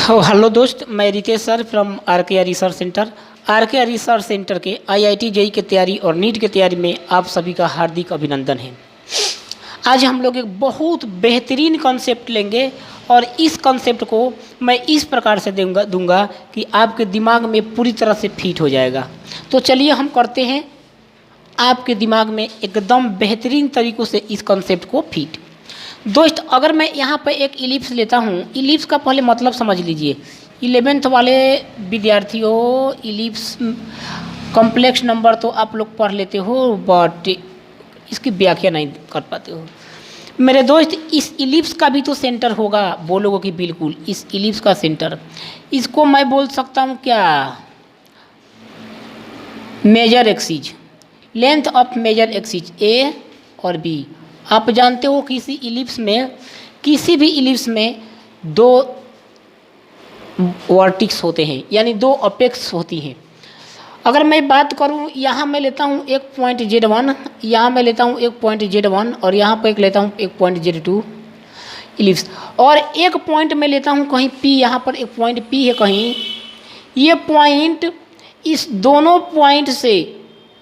Hello दोस्त, मैं Ritesh sir from R research centre. Research centre के आईआईटी जेई की तैयारी और नीट की तैयारी में आप सभी का हार्दिक अभिनंदन है। आज हम लोग एक बहुत बेहतरीन कॉन्सेप्ट लेंगे और इस कॉन्सेप्ट को मैं इस प्रकार से दूंगा कि आपके दिमाग में पूरी तरह से फिट हो जाएगा। तो चलिए हम करते हैं आपके दिमाग में एकदम बेहतरीन तरीक़ों से इस कॉन्सेप्ट को फिट। दोस्त, अगर मैं यहाँ पर एक इलिप्स लेता हूँ, इलिप्स का पहले मतलब समझ लीजिए। 11th वाले विद्यार्थियों, इलिप्स कॉम्प्लेक्स नंबर तो आप लोग पढ़ लेते हो, बट इसकी व्याख्या नहीं कर पाते हो। मेरे दोस्त, इस इलिप्स का भी तो सेंटर होगा, बोलोगे कि बिल्कुल। इस इलिप्स का सेंटर, इसको मैं बोल सकता हूँ क्या, major axis, length of major axis A और बी। आप जानते हो किसी भी इलिप्स में दो वर्टिक्स होते हैं, यानी दो अपेक्स होती हैं। अगर मैं बात करूं, यहाँ मैं लेता हूं एक पॉइंट Z1, यहाँ मैं लेता हूं एक पॉइंट Z1 और यहाँ पर एक लेता हूं एक पॉइंट Z2 इलिप्स, और एक पॉइंट मैं लेता हूं कहीं P, यहाँ पर एक पॉइंट P है कहीं। ये पॉइंट इस दोनों पॉइंट से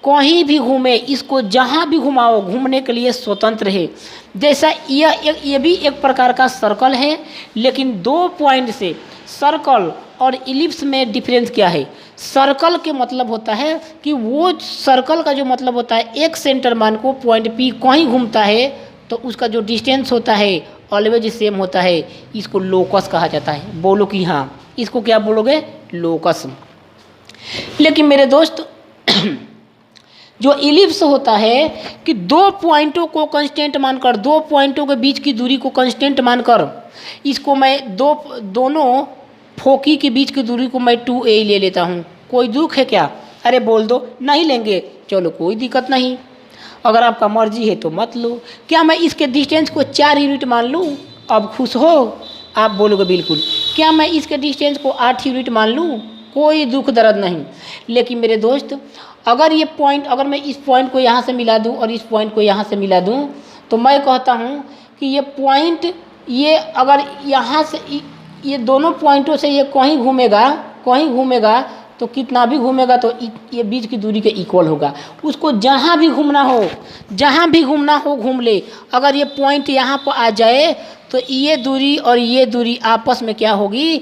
कहीं भी घूमे, इसको जहाँ भी घुमाओ घूमने के लिए स्वतंत्र है। जैसा ये भी एक प्रकार का सर्कल है, लेकिन दो पॉइंट से सर्कल और इलिप्स में डिफरेंस क्या है। सर्कल के मतलब होता है कि वो सर्कल का जो मतलब होता है, एक सेंटर मान को पॉइंट P कहीं घूमता है तो उसका जो डिस्टेंस होता है ऑलवेज सेम होता है। इसको लोकस कहा जाता है। बोलो कि हाँ, इसको क्या बोलोगे, लोकस। लेकिन मेरे दोस्त, जो इलिप्स होता है कि दो पॉइंटों को कांस्टेंट मानकर, दो पॉइंटों के बीच की दूरी को कांस्टेंट मानकर, इसको मैं दोनों फोकी के बीच की दूरी को मैं 2a ले लेता हूँ। कोई दुख है क्या? अरे बोल दो, नहीं लेंगे, चलो कोई दिक्कत नहीं। अगर आपका मर्जी है तो मत लो। क्या मैं इसके डिस्टेंस को 4 यूनिट मान लूँ? अब खुश हो? आप बोलोगे बिल्कुल। क्या मैं इसके डिस्टेंस को 8 यूनिट मान लूँ? कोई दुख दर्द नहीं। लेकिन मेरे दोस्त, अगर ये पॉइंट, अगर मैं इस पॉइंट को यहाँ से मिला दूँ और इस पॉइंट को यहाँ से मिला दूँ, तो मैं कहता हूँ कि ये पॉइंट, ये अगर यहाँ से ये दोनों पॉइंटों से ये कहीं घूमेगा तो कितना भी घूमेगा तो ये बीच की दूरी के इक्वल होगा। उसको जहाँ भी घूमना हो घूम ले। अगर ये पॉइंट यहाँ पर आ जाए तो ये दूरी और ये दूरी आपस में क्या होगी,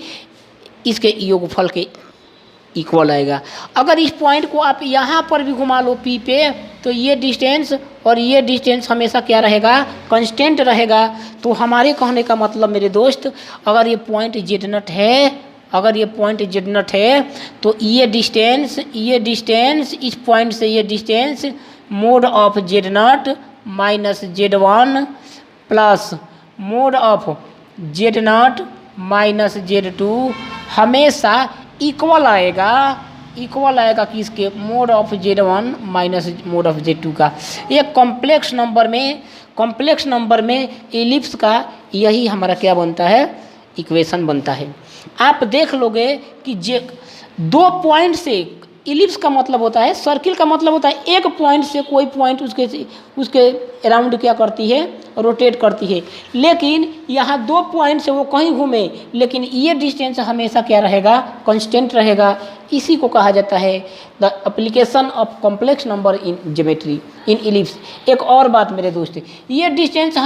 इसके योगफल के इक्वल आएगा। अगर इस पॉइंट को आप यहाँ पर भी घुमा लो P पे, तो ये डिस्टेंस और ये डिस्टेंस हमेशा क्या रहेगा, कांस्टेंट रहेगा। तो हमारे कहने का मतलब मेरे दोस्त, अगर ये पॉइंट Z0 है, तो ये डिस्टेंस इस पॉइंट से ये distance mode of Z0 minus Z1 plus mode of Z0 minus Z2 हमेशा इक्वल आएगा किसके, mode of Z1 minus mode of Z2 का। एक कॉम्प्लेक्स नंबर में इलिप्स का यही हमारा क्या बनता है, इक्वेशन बनता है। आप देख लोगे कि दो पॉइंट से, इलिप्स का मतलब होता है, सर्किल का मतलब होता है एक पॉइंट से कोई पॉइंट उसके अराउंड क्या करती है, रोटेट करती है। लेकिन यहाँ दो पॉइंट से वो कहीं घूमे, लेकिन ये डिस्टेंस हमेशा क्या रहेगा, कांस्टेंट रहेगा। इसी को कहा जाता है the application of complex number in geometry in ellipse. एक और बात मेरे दोस्त, ये डिस्टेंस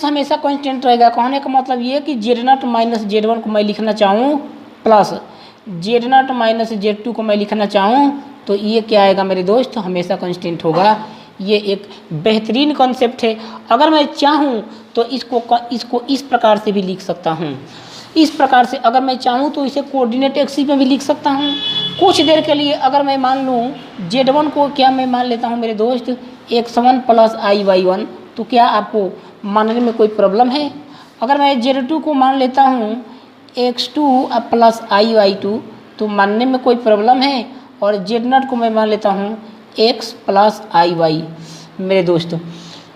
हमेशा कांस्टेंट रहेगा। कहने का मतलब ये कि Z0 माइनस Z1 को मैं लिखना चाहूँ प्लस Z0 माइनस Z2 को मैं लिखना चाहूँ, तो ये क्या आएगा मेरे दोस्त, हमेशा कांस्टेंट होगा। ये एक बेहतरीन कॉन्सेप्ट है। अगर मैं चाहूँ तो इसको इस प्रकार से भी लिख सकता हूँ। इस प्रकार से अगर मैं चाहूँ तो इसे कोऑर्डिनेट एक्सिस में भी लिख सकता हूँ। कुछ देर के लिए अगर मैं मान लूँ Z1 को, क्या मैं मान लेता हूँ मेरे दोस्त X1 प्लस IY1, तो क्या आपको मानने में कोई प्रॉब्लम है? अगर मैं Z2 को मान लेता हूँ X2 प्लस IY2, तो मानने में कोई प्रॉब्लम है? और Z0 को मैं मान लेता हूँ X प्लस IY। मेरे दोस्तों,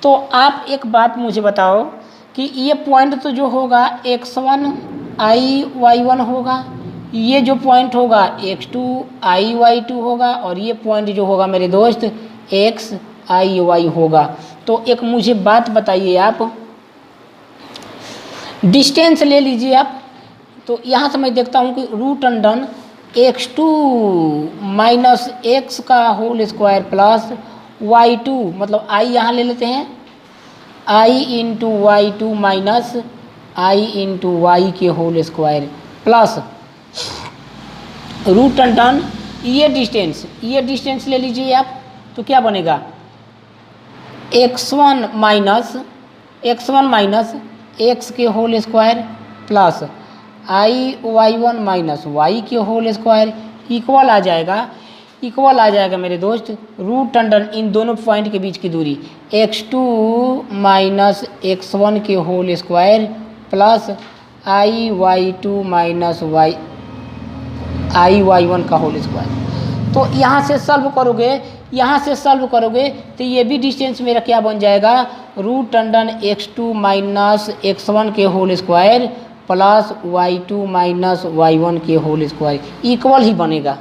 तो आप एक बात मुझे बताओ कि ये पॉइंट तो जो होगा X1 IY1 होगा, ये जो पॉइंट होगा X2 IY2 होगा, और ये पॉइंट जो होगा मेरे दोस्त X IY होगा। तो एक मुझे बात बताइए आप, डिस्टेंस ले लीजिए आप, तो यहाँ से मैं देखता हूँ कि root under x2 minus x का होल स्क्वायर प्लस y2, मतलब i यहाँ ले लेते हैं, i into y2 minus i into y के whole square plus root under ये डिस्टेंस ले लीजिए आप, तो क्या बनेगा x1 माइनस एक्स के whole square plus y1 minus y के होल स्क्वायर इक्वल आ जाएगा मेरे दोस्त रूट अंडर इन दोनों पॉइंट के बीच की दूरी x2 माइनस x1 के whole square plus y2 minus y1 का होल स्क्वायर। तो यहाँ से सॉल्व करोगे तो ये भी डिस्टेंस मेरा क्या बन जाएगा, root under x2 minus x1 के whole square plus y2 minus y1 के होल स्क्वायर इक्वल ही बनेगा।